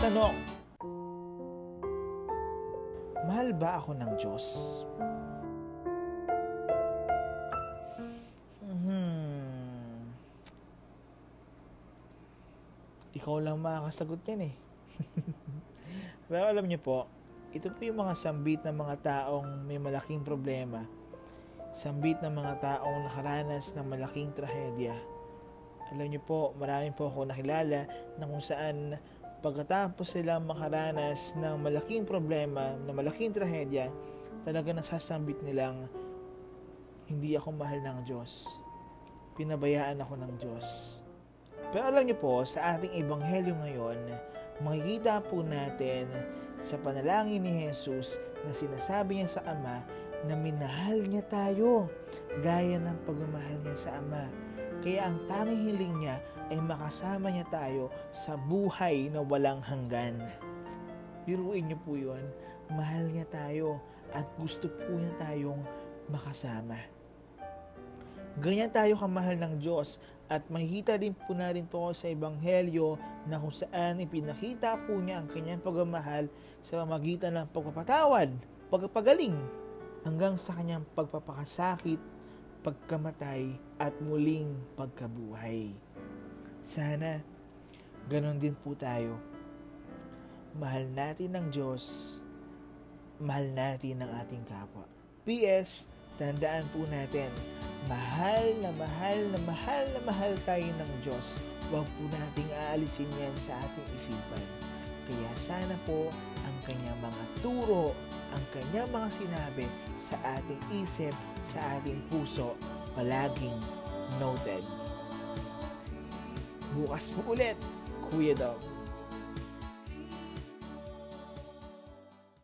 Tanong, mahal ba ako ng Diyos? Ikaw lang makakasagot yan eh. Pero alam niyo po, ito po yung mga sambit ng mga taong may malaking problema. Sambit ng mga taong nakaranas ng malaking trahedya. Alam niyo po, marami po ako nakilala na kung saan pagkatapos silang makaranas ng malaking problema, ng malaking trahedya, talaga nasasambit nilang, hindi ako mahal ng Diyos. Pinabayaan ako ng Diyos. Pero alam niyo po, sa ating ebanghelyo ngayon, makikita po natin sa panalangin ni Jesus na sinasabi niya sa Ama na minahal niya tayo gaya ng pagmamahal niya sa Ama. Kaya ang tanging hiling niya ay makasama niya tayo sa buhay na walang hanggan. Biruin niyo po yun, mahal niya tayo at gusto po niya tayong makasama. Ganyan tayo kamahal ng Diyos at makikita din po natin to sa Ebanghelyo na kung saan ipinakita po niya ang kanyang pagmamahal sa pamamagitan ng pagpapatawad, pagpapagaling, hanggang sa kanyang pagpapakasakit, pagkamatay at muling pagkabuhay. Sana ganon din po tayo. Mahal natin ang Diyos, mahal natin ang ating kapwa. P.S. Tandaan po natin, mahal na mahal na mahal na mahal tayo ng Diyos. Huwag po nating aalisin yan sa ating isipan. Kaya sana po ang kanyang mga turo, ang kanyang mga sinabi sa ating isip, sa ating puso, palaging noted. Bukas po ulit, Kuya Dog.